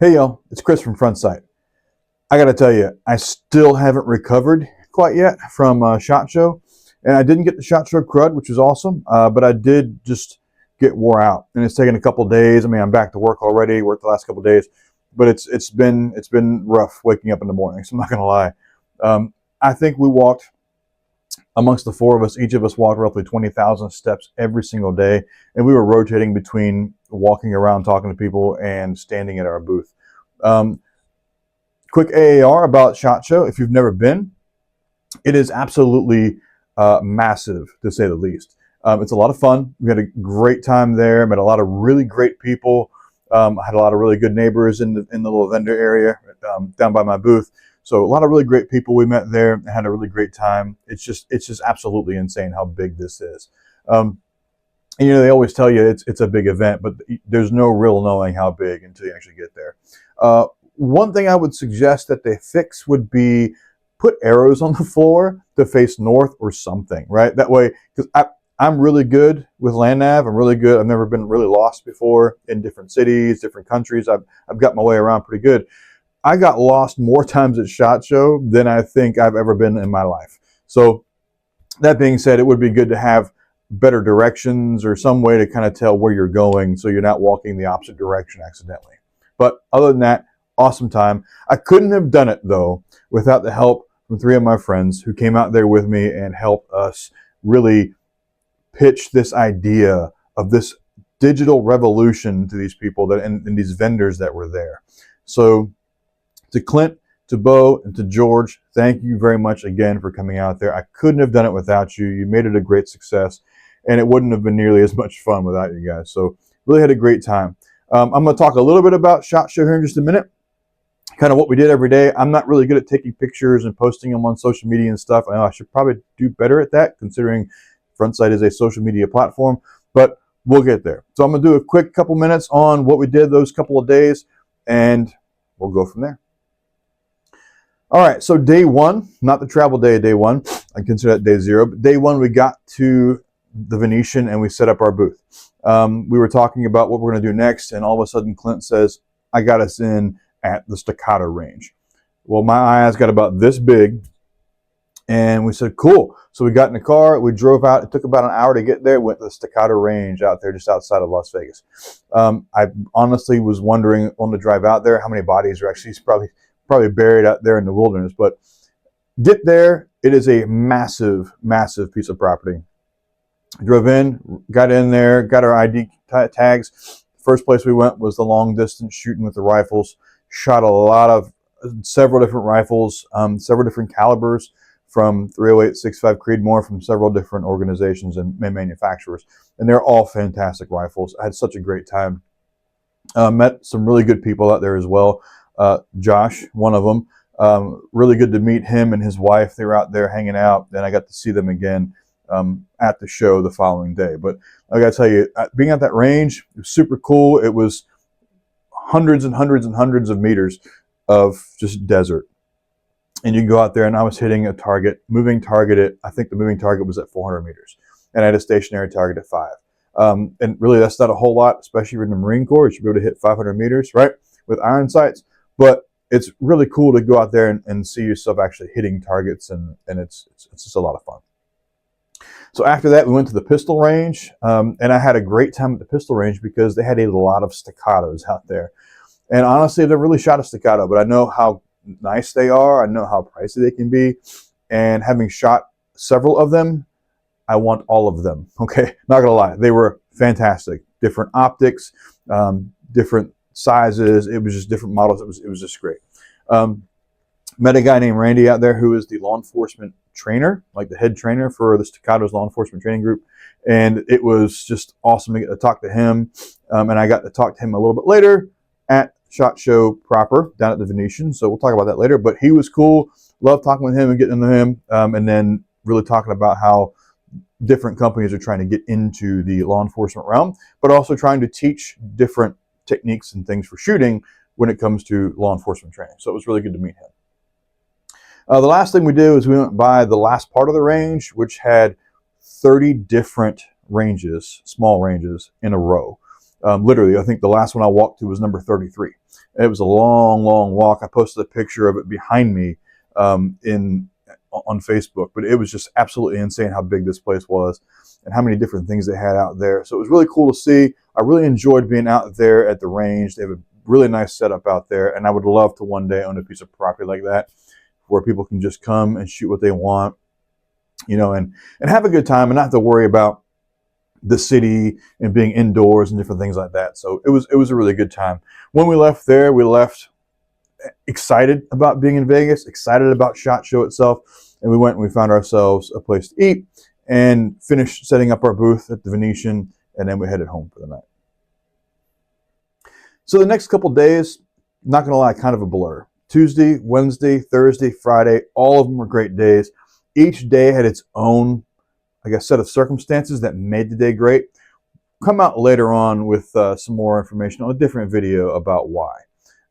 Hey y'all, it's Chris from Frontsite. I gotta tell you, I still haven't recovered quite yet from SHOT Show, and I didn't get the SHOT Show crud, which was awesome, but I did just get wore out, and it's taken a couple of days. I mean, I'm back to work already, worked the last couple of days, but it's been rough waking up in the morning. So I'm not gonna lie. I think we walked amongst the four of us. Each of us walked roughly 20,000 steps every single day, and we were rotating between walking around, talking to people, and standing at our booth. Um, Quick AAR about SHOT Show. If you've never been, it is absolutely massive, to say the least. It's a lot of fun. We had a great time there. Met a lot of really great people. I had a lot of really good neighbors in the little vendor area down by my booth. So a lot of really great people we met there and had a really great time. It's just absolutely insane how big this is. And they always tell you it's a big event, but there's no real knowing how big until you actually get there. One thing I would suggest that they fix would be put arrows on the floor to face north or something, right? That way, because I'm really good with land nav. I'm really good. I've never been really lost before in different cities, different countries. I've got my way around pretty good. I got lost more times at SHOT Show than I think I've ever been in my life. So that being said, it would be good to have better directions or some way to kind of tell where you're going so you're not walking the opposite direction accidentally. But other than that, awesome time. I couldn't have done it though without the help from three of my friends who came out there with me and helped us really pitch this idea of this digital revolution to these people and these vendors that were there. So to Clint, to Bo, and to George, thank you very much again for coming out there. I couldn't have done it without you. You made it a great success, and it wouldn't have been nearly as much fun without you guys. So really had a great time. I'm going to talk a little bit about SHOT Show here in just a minute, kind of what we did every day. I'm not really good at taking pictures and posting them on social media and stuff. I know I should probably do better at that, considering Frontsite is a social media platform, but we'll get there. So I'm going to do a quick couple minutes on what we did those couple of days, and we'll go from there. All right, so day one, not the travel day, day one. I consider that day zero. But day one, we got to the Venetian and we set up our booth. We were talking about what we're going to do next, and all of a sudden Clint says, I got us in at the staccato range. Well, my eyes got about this big, and we said, cool. So we got in the car, we drove out. It took about an hour to get there. Went to the staccato range out there just outside of Las Vegas. I honestly was wondering on the drive out there how many bodies are actually probably buried out there in the wilderness, but get there. It is a massive, massive piece of property. Drove in, got in there, got our ID tags. First place we went was the long distance shooting with the rifles. Shot several different rifles, several different calibers from 308, 6.5 Creedmoor from several different organizations and manufacturers. And they're all fantastic rifles. I had such a great time. Met some really good people out there as well. Josh, one of them, really good to meet him and his wife. They were out there hanging out. Then I got to see them again at the show the following day. But I got to tell you, being at that range, it was super cool. It was hundreds and hundreds and hundreds of meters of just desert. And you go out there, and I was hitting a target, moving target. I think the moving target was at 400 meters. And I had a stationary target at 5. And really, that's not a whole lot, especially if you're in the Marine Corps. You should be able to hit 500 meters, right, with iron sights. But it's really cool to go out there and see yourself actually hitting targets, and it's just a lot of fun. So after that, we went to the pistol range, and I had a great time at the pistol range because they had a lot of staccatos out there. And honestly, I've never really shot a staccato, but I know how nice they are. I know how pricey they can be. And having shot several of them, I want all of them. Okay, not gonna lie, they were fantastic. Different optics, different sizes. It was just different models. It was just great. Met a guy named Randy out there who is the law enforcement trainer, like the head trainer for the Staccatos Law Enforcement Training Group. And it was just awesome to get to talk to him. And I got to talk to him a little bit later at SHOT Show proper down at the Venetian. So we'll talk about that later. But he was cool. Loved talking with him and getting to know him. And then really talking about how different companies are trying to get into the law enforcement realm, but also trying to teach different techniques and things for shooting when it comes to law enforcement training. So it was really good to meet him. The last thing we did was we went by the last part of the range, which had 30 different ranges, small ranges in a row. Literally, I think the last one I walked to was number 33. It was a long, long walk. I posted a picture of it behind me on Facebook, but it was just absolutely insane how big this place was and how many different things they had out there. So it was really cool to see. I really enjoyed being out there at the range. They have a really nice setup out there, and I would love to one day own a piece of property like that where people can just come and shoot what they want, and have a good time and not have to worry about the city and being indoors and different things like that. So it was a really good time. When we left there, we left excited about being in Vegas, excited about SHOT Show itself, and we went and we found ourselves a place to eat and finished setting up our booth at the Venetian, and then we headed home for the night. So the next couple days, not gonna lie, kind of a blur. Tuesday, Wednesday, Thursday, Friday, all of them were great days. Each day had its own, I guess, set of circumstances that made the day great. Come out later on with some more information on a different video about why.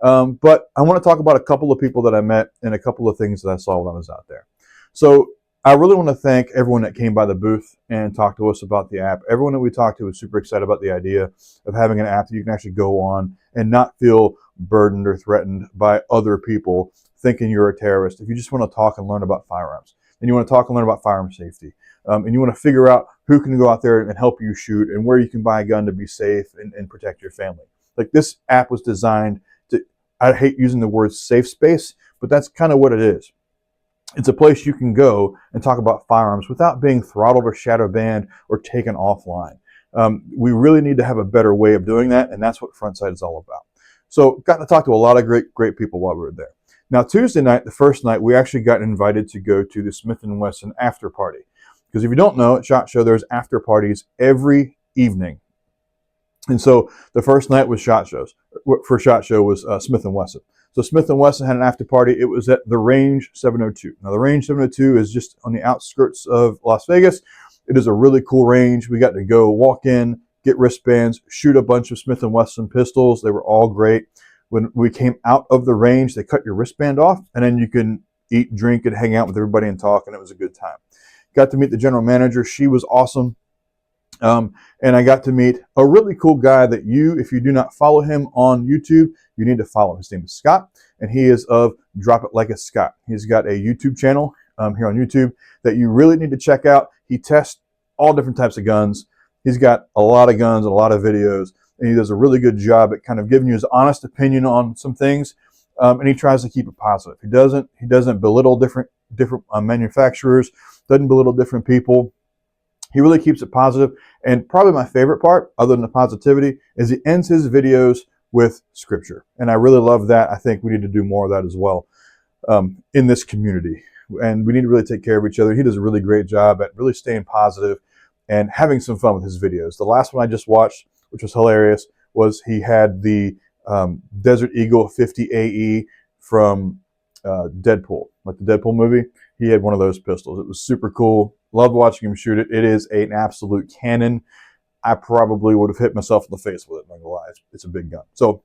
But I want to talk about a couple of people that I met and a couple of things that I saw when I was out there. So I really want to thank everyone that came by the booth and talked to us about the app. Everyone that we talked to was super excited about the idea of having an app that you can actually go on and not feel burdened or threatened by other people thinking you're a terrorist. If you just want to talk and learn about firearms, and you want to talk and learn about firearm safety, and you want to figure out who can go out there and help you shoot and where you can buy a gun to be safe and protect your family. Like, this app was designed to, I hate using the word safe space, but that's kind of what it is. It's a place you can go and talk about firearms without being throttled or shadow banned or taken offline. We really need to have a better way of doing that, and that's what Frontsite is all about. So got to talk to a lot of great people while we were there. Now, Tuesday night, the first night, we actually got invited to go to the Smith & Wesson after party. Because if you don't know, at SHOT Show, there's after parties every evening. And so the first night was SHOT Shows. For SHOT Show was Smith & Wesson. So Smith & Wesson had an after party. It was at the Range 702. Now, the Range 702 is just on the outskirts of Las Vegas. It is a really cool range. We got to go walk in, get wristbands, shoot a bunch of Smith & Wesson pistols. They were all great. When we came out of the range, they cut your wristband off, and then you can eat, drink, and hang out with everybody and talk, and it was a good time. Got to meet the general manager. She was awesome. And I got to meet a really cool guy that if you do not follow him on YouTube, you need to follow him. His name is Scott, and he is of Drop It Like It's Scott. He's got a YouTube channel here on YouTube that you really need to check out. He tests all different types of guns. He's got a lot of guns and a lot of videos, and he does a really good job at kind of giving you his honest opinion on some things, and he tries to keep it positive. He doesn't belittle different manufacturers, doesn't belittle different people. He really keeps it positive, and probably my favorite part, other than the positivity, is he ends his videos with scripture, and I really love that. I think we need to do more of that as well in this community, and we need to really take care of each other. He does a really great job at really staying positive and having some fun with his videos. The last one I just watched, which was hilarious, was he had the Desert Eagle 50 AE from Deadpool, like the Deadpool movie. He had one of those pistols. It was super cool. Loved watching him shoot it. It is an absolute cannon. I probably would have hit myself in the face with it, I'm not gonna lie. It's a big gun. So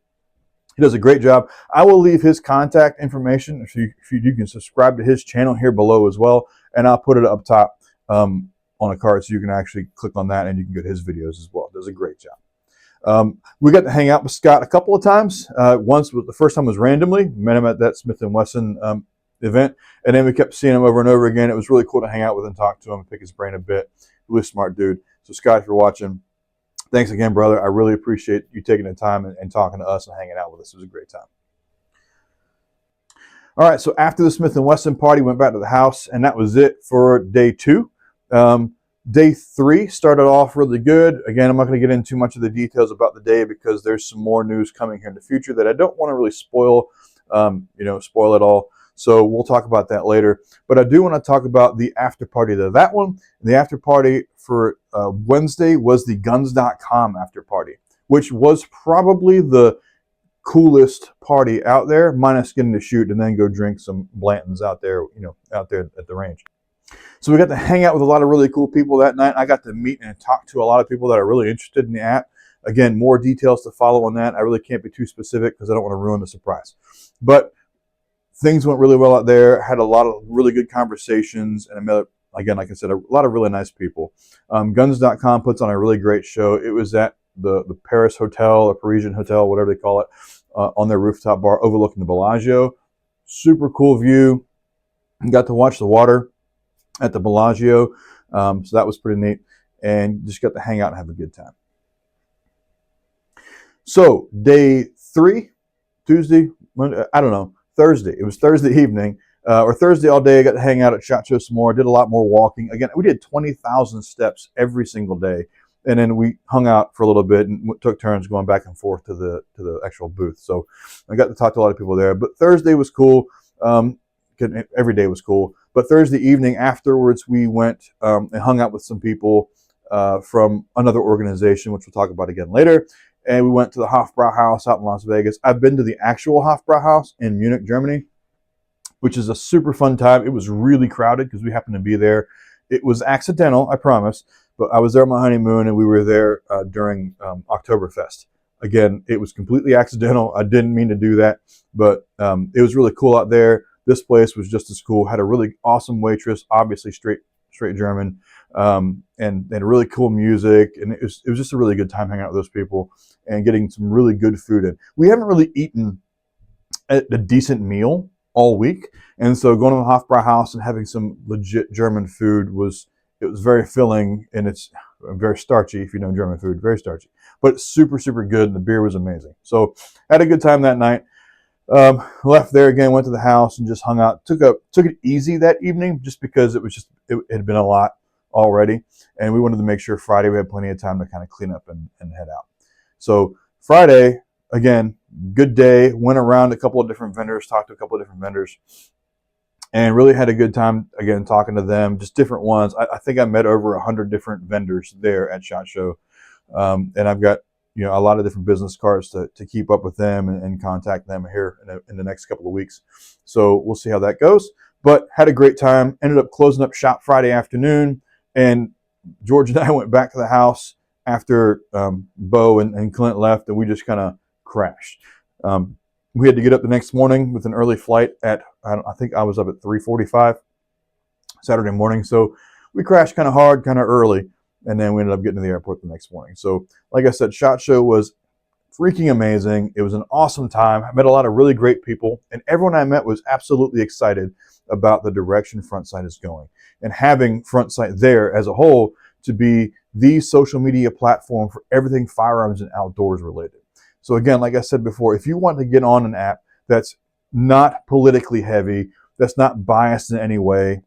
he does a great job. I will leave his contact information. If you can subscribe to his channel here below as well, and I'll put it up top on a card so you can actually click on that and you can get his videos as well. Does a great job. We got to hang out with Scott a couple of times. The first time was randomly. Met him at that Smith & Wesson event, and then we kept seeing him over and over again. It was really cool to hang out with and talk to him and pick his brain a bit. Really smart dude. So Scott, if you're watching, thanks again, brother. I really appreciate you taking the time and talking to us and hanging out with us. It was a great time. All right, so after the Smith & Wesson party, went back to the house, and that was it for day 2. Day 3 started off really good. Again, I'm not going to get into too much of the details about the day because there's some more news coming here in the future that I don't want to really spoil it all. So we'll talk about that later. But I do want to talk about the after party to that one. The after party for Wednesday was the guns.com after party, which was probably the coolest party out there, minus getting to shoot and then go drink some Blantons out there at the range. So we got to hang out with a lot of really cool people that night. I got to meet and talk to a lot of people that are really interested in the app. Again, more details to follow on that. I really can't be too specific because I don't want to ruin the surprise. But things went really well out there. Had a lot of really good conversations, and again, like I said, a lot of really nice people. Guns.com puts on a really great show. It was at the Paris Hotel or Parisian Hotel, whatever they call it, on their rooftop bar overlooking the Bellagio. Super cool view. Got to watch the water at the Bellagio, so that was pretty neat, and just got to hang out and have a good time. So day 3, Tuesday, Monday, I don't know, Thursday. It was Thursday evening, or Thursday all day. I got to hang out at SHOT Show some more. Did a lot more walking. Again, we did 20,000 steps every single day, and then we hung out for a little bit and took turns going back and forth to the actual booth. So I got to talk to a lot of people there. But Thursday was cool. Every day was cool. But Thursday evening afterwards, we went and hung out with some people from another organization, which we'll talk about again later. And we went to the Hofbrauhaus out in Las Vegas. I've been to the actual Hofbrauhaus in Munich, Germany, which is a super fun time. It was really crowded because we happened to be there. It was accidental, I promise, but I was there on my honeymoon, and we were there during Oktoberfest. Again, it was completely accidental. I didn't mean to do that, but it was really cool out there. This place was just as cool. Had a really awesome waitress, obviously straight German, and really cool music, and it was just a really good time hanging out with those people and getting some really good food in. We haven't really eaten a decent meal all week, and so going to the Hofbrauhaus and having some legit German food was very filling, and it's very starchy. If you know German food, very starchy, but super good, and the beer was amazing. So had a good time that night. Left there again, went to the house and just hung out. Took it easy that evening just because it had been a lot already, and we wanted to make sure Friday we had plenty of time to kind of clean up and head out. So Friday, again, good day. Went around a couple of different vendors, talked to a couple of different vendors, and really had a good time again talking to them, just different ones. I think I met over 100 different vendors there at SHOT Show, and I've got a lot of different business cards to keep up with them and contact them here in the next couple of weeks. So we'll see how that goes. But had a great time. Ended up closing up shop Friday afternoon, and George and I went back to the house after Bo and Clint left, and we just kind of crashed. We had to get up the next morning with an early flight at, I think I was up at 3:45 Saturday morning. So we crashed kind of hard, kind of early, and then we ended up getting to the airport the next morning. So like I said, SHOT Show was freaking amazing. It was an awesome time. I met a lot of really great people, and everyone I met was absolutely excited about the direction Frontsite is going, and having Frontsite there as a whole to be the social media platform for everything firearms and outdoors related. So again, like I said before, if you want to get on an app that's not politically heavy, that's not biased in any way,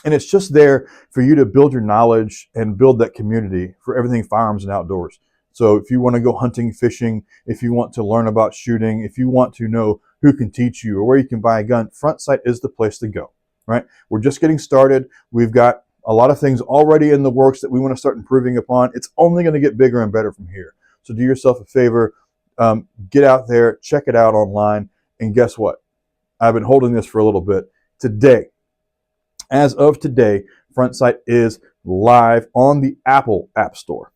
and it's just there for you to build your knowledge and build that community for everything firearms and outdoors. So if you want to go hunting, fishing, if you want to learn about shooting, if you want to know who can teach you or where you can buy a gun, Frontsite is the place to go, right? We're just getting started. We've got a lot of things already in the works that we want to start improving upon. It's only going to get bigger and better from here. So do yourself a favor, get out there, check it out online, and guess what? I've been holding this for a little bit. Today, as of today, Frontsite is live on the Apple App Store.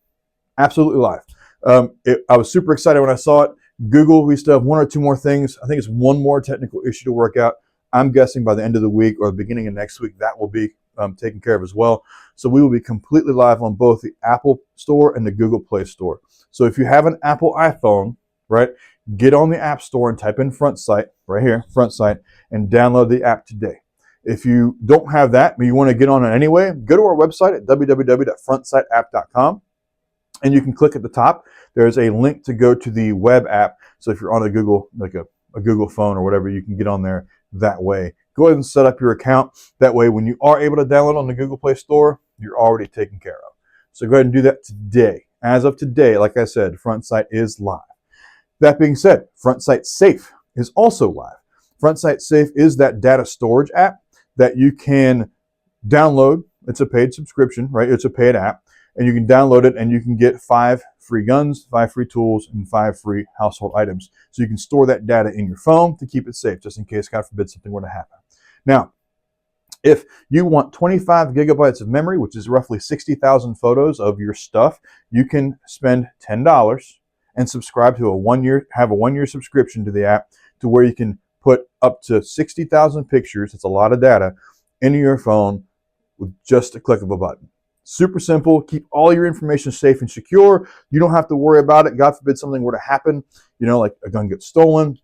Absolutely live. I was super excited when I saw it. Google, we still have one or two more things. I think it's one more technical issue to work out. I'm guessing by the end of the week or the beginning of next week, that will be taken care of as well. So we will be completely live on both the Apple Store and the Google Play Store. So if you have an Apple iPhone, right, get on the App Store and type in Frontsite, right here, Frontsite, and download the app today. If you don't have that, but you want to get on it anyway, go to our website at www.frontsiteapp.com. And you can click at the top. There's a link to go to the web app. So if you're on a Google, like a Google phone or whatever, you can get on there that way. Go ahead and set up your account. That way, when you are able to download on the Google Play Store, you're already taken care of. So go ahead and do that today. As of today, like I said, Frontsite is live. That being said, Frontsite Safe is also live. Frontsite Safe is that data storage app that you can download. It's a paid subscription, right? It's a paid app. And you can download it and you can get 5 free guns, 5 free tools, and 5 free household items. So you can store that data in your phone to keep it safe, just in case, God forbid, something were to happen. Now, if you want 25 gigabytes of memory, which is roughly 60,000 photos of your stuff, you can spend $10 and subscribe to have a 1-year subscription to the app to where you can put up to 60,000 pictures, it's a lot of data, into your phone with just a click of a button. Super simple. Keep all your information safe and secure. You don't have to worry about it. God forbid something were to happen, like a gun gets stolen,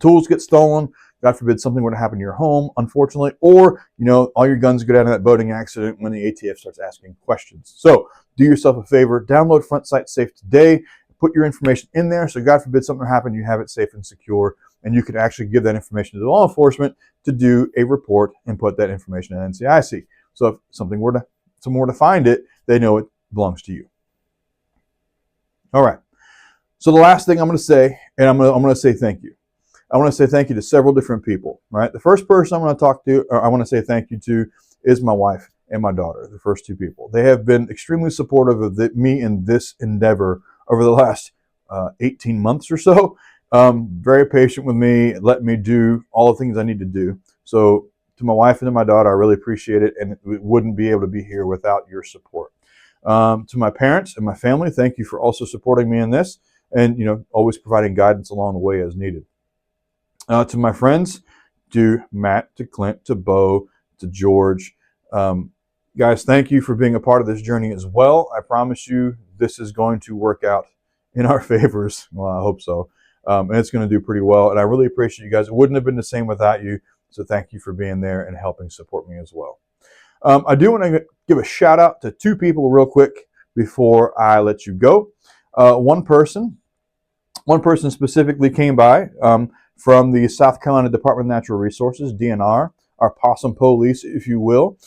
tools get stolen, God forbid something were to happen to your home, unfortunately, or, all your guns go down in that boating accident when the ATF starts asking questions. So do yourself a favor, download Frontsite Safe today, put your information in there, so God forbid something happen, you have it safe and secure, and you can actually give that information to law enforcement to do a report and put that information in NCIC. So if someone were to find it, they know it belongs to you. All right. So the last thing I'm going to say, and I'm going to say thank you. I want to say thank you to several different people, right? The first person I want to say thank you to is my wife and my daughter, the first two people. They have been extremely supportive of me in this endeavor over the last 18 months or so. Very patient with me, letting me do all the things I need to do. So to my wife and to my daughter, I really appreciate it, and we wouldn't be able to be here without your support. To my parents and my family, thank you for also supporting me in this, and always providing guidance along the way as needed. To my friends, to Matt, to Clint, to Bo, to George, guys, thank you for being a part of this journey as well. I promise you this is going to work out in our favors. Well, I hope so. And it's going to do pretty well. And I really appreciate you guys. It wouldn't have been the same without you. So thank you for being there and helping support me as well. I do want to give a shout out to two people real quick before I let you go. One person specifically came by from the South Carolina Department of Natural Resources, DNR, our possum police, if you will.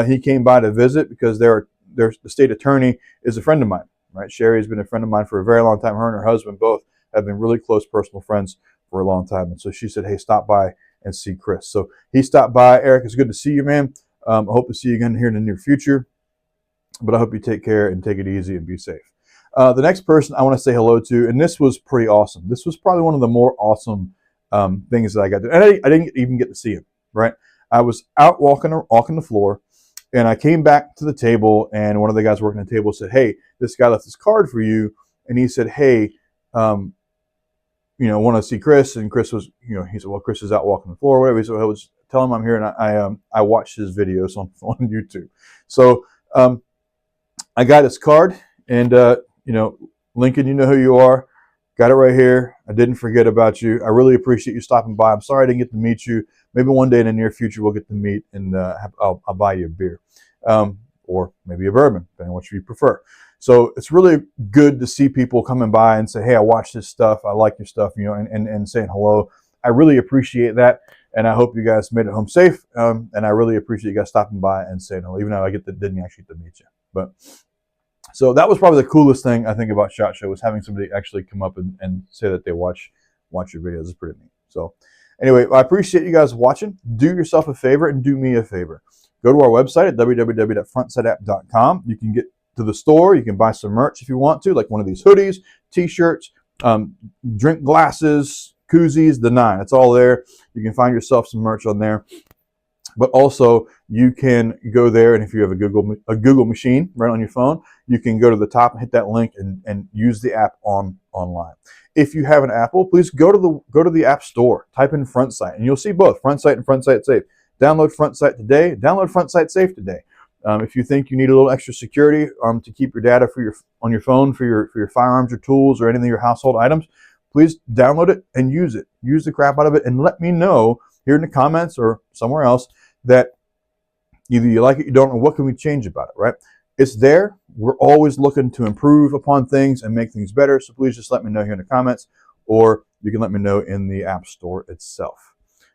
He came by to visit because the state attorney is a friend of mine, right? Sherry has been a friend of mine for a very long time. Her and her husband both have been really close personal friends for a long time. And so she said, hey, stop by and see Chris. So he stopped by. Eric, it's good to see you, man. I hope to see you again here in the near future. But I hope you take care and take it easy and be safe. The next person I want to say hello to, and this was pretty awesome. This was probably one of the more awesome things that I got to do. And I didn't even get to see him, right? I was out walking the floor, and I came back to the table, and one of the guys working the table said, hey, this guy left his card for you. And he said, hey, want to see Chris? And Chris was, he said, well, Chris is out walking the floor or whatever. He said, I was telling him I'm here, and I watched his videos on YouTube. So I got his card, and Lincoln, you know who you are. Got it right here. I didn't forget about you. I really appreciate you stopping by. I'm sorry I didn't get to meet you. Maybe one day in the near future we'll get to meet, and I'll buy you a beer, or maybe a bourbon, depending on what you prefer. So it's really good to see people coming by and say, hey, I watched this stuff. I like your stuff, and saying hello. I really appreciate that, and I hope you guys made it home safe. And I really appreciate you guys stopping by and saying hello, even though I didn't actually get to meet you. But so that was probably the coolest thing I think about SHOT Show, was having somebody actually come up and say that they watch your videos. It's pretty neat. So anyway, I appreciate you guys watching. Do yourself a favor and do me a favor. Go to our website at www.frontsiteapp.com. You can get to the store. You can buy some merch if you want to, like one of these hoodies, t-shirts, drink glasses, koozies, the nine. It's all there. You can find yourself some merch on there. But also, you can go there, and if you have a Google machine right on your phone, you can go to the top and hit that link and use the app online. If you have an Apple, please go to the App Store, type in Frontsite, and you'll see both Frontsite and Frontsite Safe. Download Frontsite today. Download Frontsite Safe today. If you think you need a little extra security to keep your data on your phone for your firearms or tools or any of your household items, please download it and use it. Use the crap out of it, and let me know here in the comments or somewhere else that either you like it, you don't, or what can we change about it, right? It's there. We're always looking to improve upon things and make things better. So please just let me know here in the comments, or you can let me know in the App Store itself.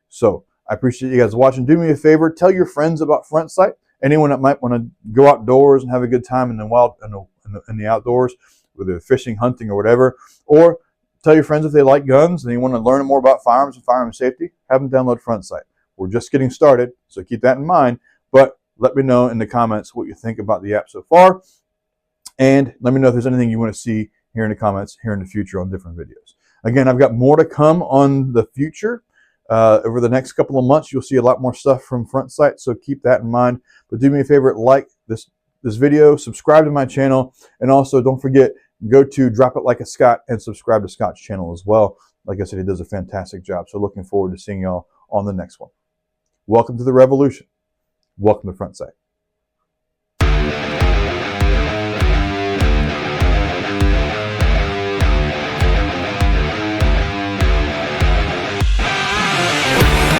So I appreciate you guys watching. Do me a favor, tell your friends about Frontsite. Anyone that might want to go outdoors and have a good time in the outdoors, whether fishing, hunting, or whatever, or tell your friends if they like guns and they want to learn more about firearms and firearm safety, have them download Frontsite. We're just getting started, so keep that in mind. But let me know in the comments what you think about the app so far. And let me know if there's anything you want to see here in the comments here in the future on different videos. Again, I've got more to come on the future. Over the next couple of months, you'll see a lot more stuff from Frontsite, so keep that in mind. But do me a favor, like this video, subscribe to my channel, and also don't forget, go to Drop It Like a Scott and subscribe to Scott's channel as well. Like I said, he does a fantastic job. So looking forward to seeing y'all on the next one. Welcome to the revolution. Welcome to Frontsite.